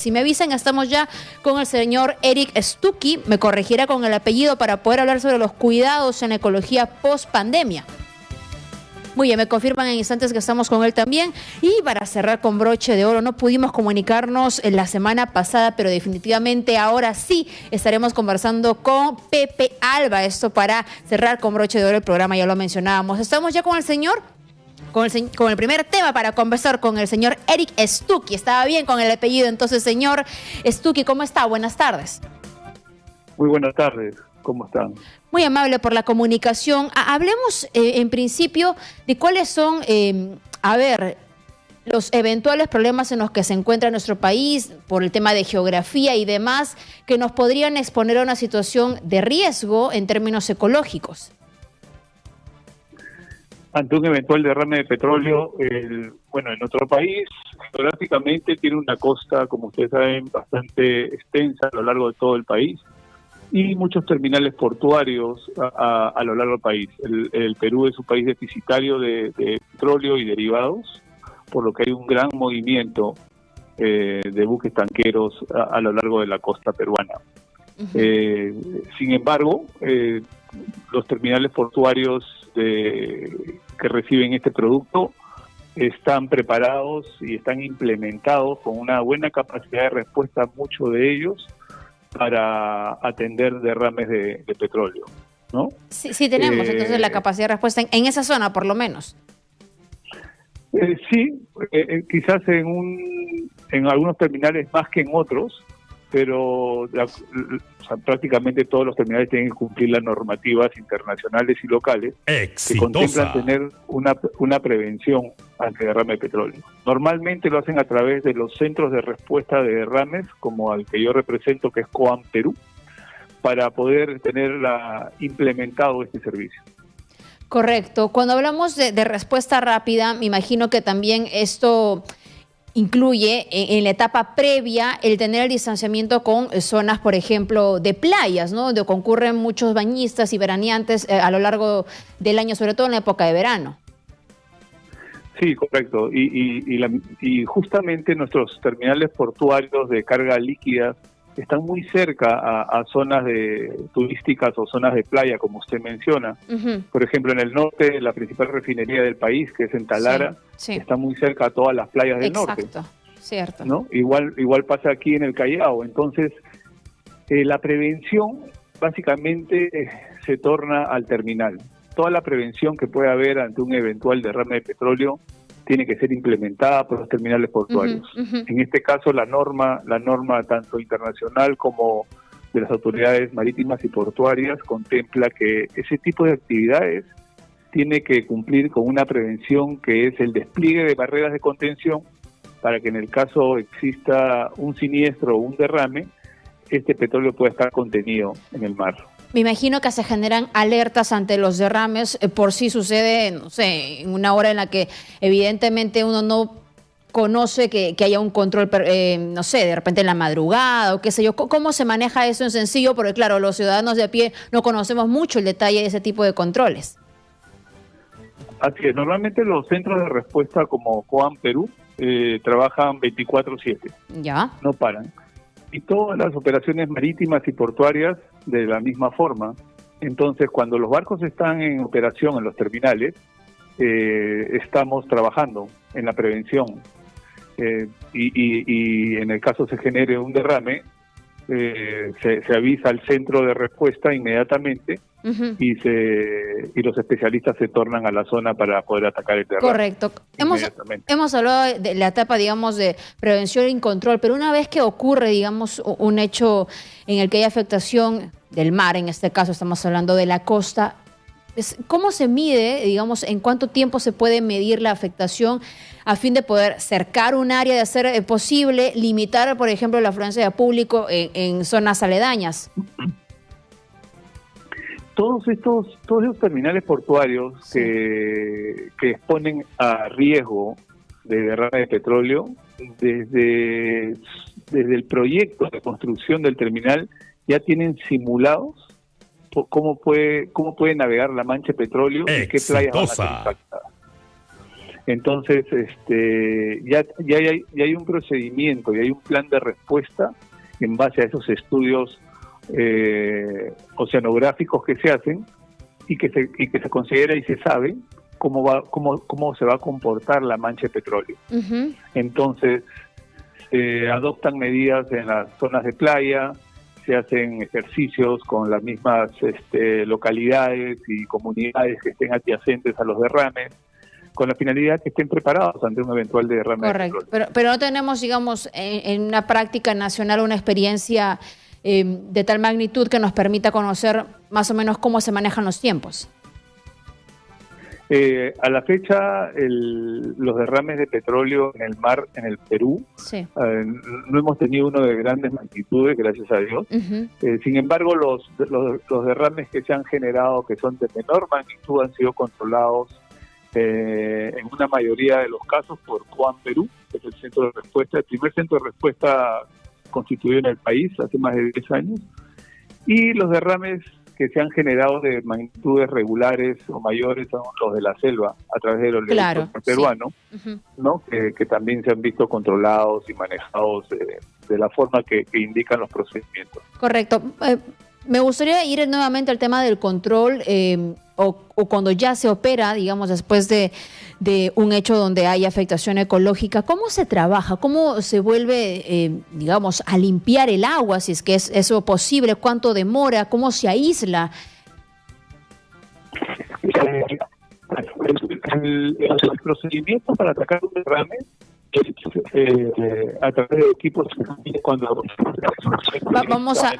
Si me avisan, estamos ya con el señor Eric Stuckey, me corregirá con el apellido para poder hablar sobre los cuidados en la ecología post-pandemia. Muy bien, me confirman en instantes que estamos con él también. Y para cerrar con broche de oro, no pudimos comunicarnos la semana pasada, pero definitivamente ahora sí estaremos conversando con Pepe Alba. Esto para cerrar con broche de oro el programa, ya lo mencionábamos. Estamos ya con el señor... Con el primer tema para conversar con el señor Eric Stuckey. Estaba bien con el apellido, entonces, señor Stuckey, ¿cómo está? Buenas tardes. Muy buenas tardes, ¿cómo están? Muy amable por la comunicación. Hablemos en principio de cuáles son, los eventuales problemas en los que se encuentra nuestro país por el tema de geografía y demás, que nos podrían exponer a una situación de riesgo en términos ecológicos. Ante un eventual derrame de petróleo, en nuestro país geográficamente tiene una costa, como ustedes saben, bastante extensa a lo largo de todo el país y muchos terminales portuarios a lo largo del país. El Perú es un país deficitario de petróleo y derivados, por lo que hay un gran movimiento de buques tanqueros a lo largo de la costa peruana. Sin embargo, los terminales portuarios que reciben este producto están preparados y están implementados con una buena capacidad de respuesta, muchos de ellos, para atender derrames de petróleo, ¿no? Sí, tenemos entonces la capacidad de respuesta en esa zona, por lo menos. Sí, quizás en algunos terminales más que en otros, pero prácticamente todos los terminales tienen que cumplir las normativas internacionales y locales que contemplan tener una prevención ante derrame de petróleo. Normalmente lo hacen a través de los centros de respuesta de derrames, como al que yo represento, que es COAM Perú, para poder tener implementado este servicio. Correcto. Cuando hablamos de respuesta rápida, me imagino que también esto incluye en la etapa previa el tener el distanciamiento con zonas, por ejemplo, de playas, ¿no? Donde concurren muchos bañistas y veraneantes a lo largo del año, sobre todo en la época de verano. Sí, correcto. Y justamente nuestros terminales portuarios de carga líquida están muy cerca a zonas turísticas o zonas de playa, como usted menciona. Por ejemplo, en el norte, la principal refinería del país, que es en Talara, está muy cerca a todas las playas del norte. Exacto, cierto. ¿No? Igual pasa aquí en el Callao. Entonces, la prevención básicamente se torna al terminal. Toda la prevención que puede haber ante un eventual derrame de petróleo tiene que ser implementada por los terminales portuarios. En este caso, la norma tanto internacional como de las autoridades marítimas y portuarias contempla que ese tipo de actividades tiene que cumplir con una prevención que es el despliegue de barreras de contención para que en el caso exista un siniestro o un derrame, este petróleo pueda estar contenido en el mar. Me imagino que se generan alertas ante los derrames por si sucede, no sé, en una hora en la que evidentemente uno no conoce que haya un control, no sé, de repente en la madrugada o qué sé yo. ¿Cómo se maneja eso en sencillo? Porque claro, los ciudadanos de a pie no conocemos mucho el detalle de ese tipo de controles. Así es, normalmente los centros de respuesta como COAM Perú trabajan 24/7. Ya. No paran. Y todas las operaciones marítimas y portuarias de la misma forma. Entonces, cuando los barcos están en operación en los terminales, estamos trabajando en la prevención. Y en el caso se genere un derrame, se avisa al centro de respuesta inmediatamente y los especialistas se tornan a la zona para poder atacar el derrame. Correcto. Hemos hablado de la etapa, digamos, de prevención y control, pero una vez que ocurre, digamos, un hecho en el que hay afectación del mar, en este caso estamos hablando de la costa, ¿cómo se mide, digamos, en cuánto tiempo se puede medir la afectación a fin de poder cercar un área, de ser posible, limitar, por ejemplo, la afluencia de público en zonas aledañas? Todos esos terminales portuarios que exponen a riesgo de derrame de petróleo, desde el proyecto de construcción del terminal ya tienen simulados cómo puede navegar la mancha de petróleo y qué playas van a ser impactadas. Entonces, ya hay un procedimiento, y hay un plan de respuesta en base a esos estudios oceanográficos que se hacen y que se considera y se sabe cómo se va a comportar la mancha de petróleo. Ujú. Entonces, se adoptan medidas en las zonas de playa, se hacen ejercicios con las mismas localidades y comunidades que estén adyacentes a los derrames, con la finalidad que estén preparados ante un eventual derrame de Correcto, petróleo. pero no tenemos, digamos, en una práctica nacional una experiencia de tal magnitud que nos permita conocer más o menos cómo se manejan los tiempos. A la fecha, los derrames de petróleo en el mar, en el Perú, Sí. no hemos tenido uno de grandes magnitudes, gracias a Dios. Ujú. Sin embargo, los derrames que se han generado, que son de menor magnitud, han sido controlados en una mayoría de los casos por COAM Perú, que es el centro de respuesta, el primer centro de respuesta constituido en el país hace más de 10 años. Y los derrames que se han generado de magnitudes regulares o mayores son los de la selva, a través del oleoducto peruano, Ujú. ¿no? Que también se han visto controlados y manejados de la forma que indican los procedimientos. Correcto. Me gustaría ir nuevamente al tema del control o cuando ya se opera, digamos, después de un hecho donde hay afectación ecológica. ¿Cómo se trabaja? ¿Cómo se vuelve, digamos, a limpiar el agua, si es que es eso posible? ¿Cuánto demora? ¿Cómo se aísla? El procedimiento para atacar un derrame a través de equipos cuando Vamos a...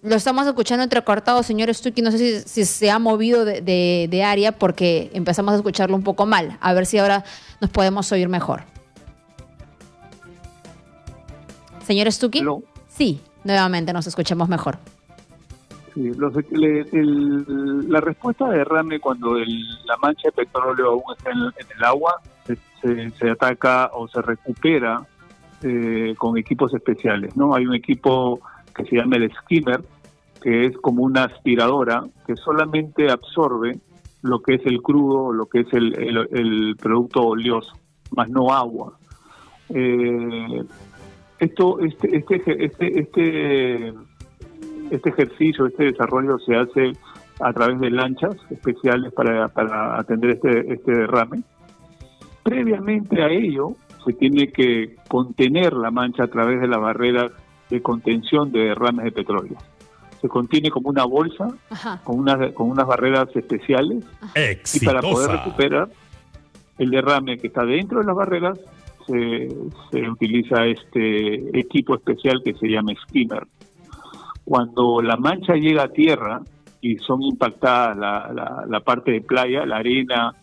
Lo estamos escuchando entrecortado, señor Stuckey. No sé si se ha movido de área porque empezamos a escucharlo un poco mal. A ver si ahora nos podemos oír mejor. Señor Stuckey. ¿Aló? Sí, nuevamente nos escuchamos mejor. Sí, la respuesta de derrame cuando la mancha de petróleo aún está en el agua se ataca o se recupera con equipos especiales, ¿no? Hay un equipo que se llama el skimmer, que es como una aspiradora que solamente absorbe lo que es el crudo, lo que es el producto oleoso, más no agua. Este ejercicio, este desarrollo se hace a través de lanchas especiales para atender este derrame. Previamente a ello, se tiene que contener la mancha a través de la barrera de contención de derrames de petróleo. Se contiene como una bolsa, con unas barreras especiales. Exitosa. Y para poder recuperar el derrame que está dentro de las barreras, se utiliza este equipo especial que se llama skimmer. Cuando la mancha llega a tierra y son impactadas la parte de playa, la arena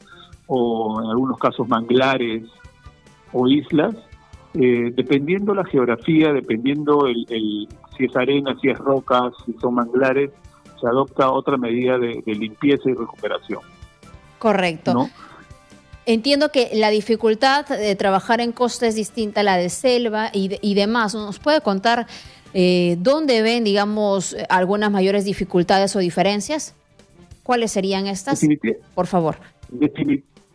o en algunos casos manglares o islas, dependiendo la geografía, dependiendo si es arena, si es roca, si son manglares, se adopta otra medida de limpieza y recuperación. Correcto. ¿No? Entiendo que la dificultad de trabajar en costa es distinta a la de selva y demás. ¿Nos puede contar dónde ven, digamos, algunas mayores dificultades o diferencias? ¿Cuáles serían estas? Por favor.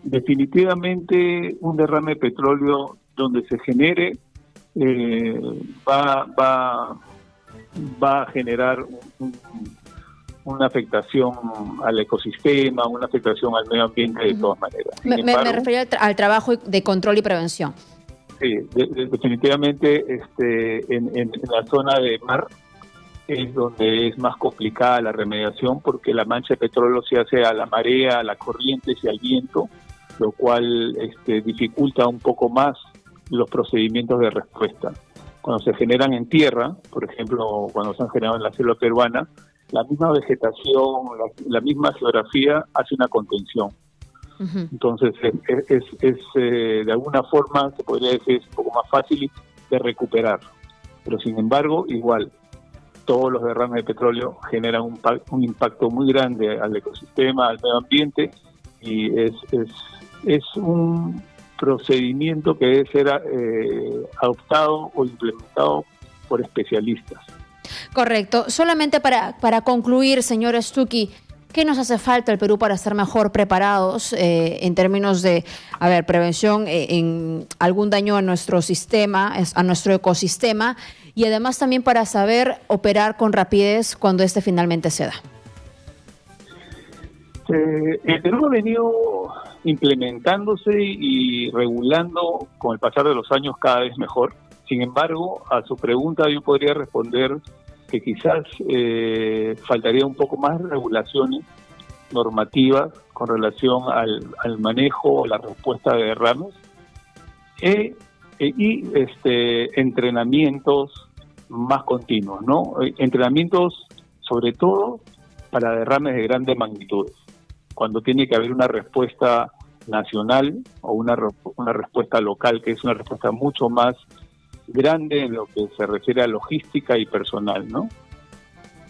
Definitivamente un derrame de petróleo donde se genere va a generar una afectación al ecosistema, una afectación al medio ambiente de todas maneras. Me refiero al trabajo de control y prevención. Sí, definitivamente en la zona de mar es donde es más complicada la remediación porque la mancha de petróleo se hace a la marea, a la corriente y al viento, lo cual dificulta un poco más los procedimientos de respuesta. Cuando se generan en tierra, por ejemplo, cuando se han generado en la selva peruana, la misma vegetación, la misma geografía hace una contención. Uh-huh. Entonces, de alguna forma, se podría decir, es un poco más fácil de recuperar. Pero, sin embargo, igual, todos los derrames de petróleo generan un impacto muy grande al ecosistema, al medio ambiente, y es un procedimiento que debe ser adoptado o implementado por especialistas. Correcto. Solamente para concluir, señor Stuckey, ¿Qué nos hace falta el Perú para estar mejor preparados en términos de, prevención en algún daño a nuestro sistema, a nuestro ecosistema, y además también para saber operar con rapidez cuando este finalmente se da? El Perú ha venido implementándose y regulando con el pasar de los años cada vez mejor. Sin embargo, a su pregunta yo podría responder que quizás faltaría un poco más de regulaciones normativas con relación al manejo o la respuesta de derrames y entrenamientos más continuos, ¿no? Entrenamientos sobre todo para derrames de grandes magnitudes, cuando tiene que haber una respuesta nacional o una respuesta local, que es una respuesta mucho más grande en lo que se refiere a logística y personal, ¿no?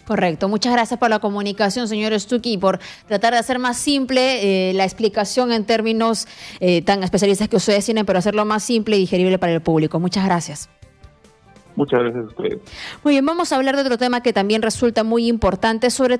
Correcto. Muchas gracias por la comunicación, señor Stucky, y por tratar de hacer más simple la explicación en términos tan especialistas que ustedes tienen, pero hacerlo más simple y digerible para el público. Muchas gracias. Muchas gracias a ustedes. Muy bien, vamos a hablar de otro tema que también resulta muy importante, sobre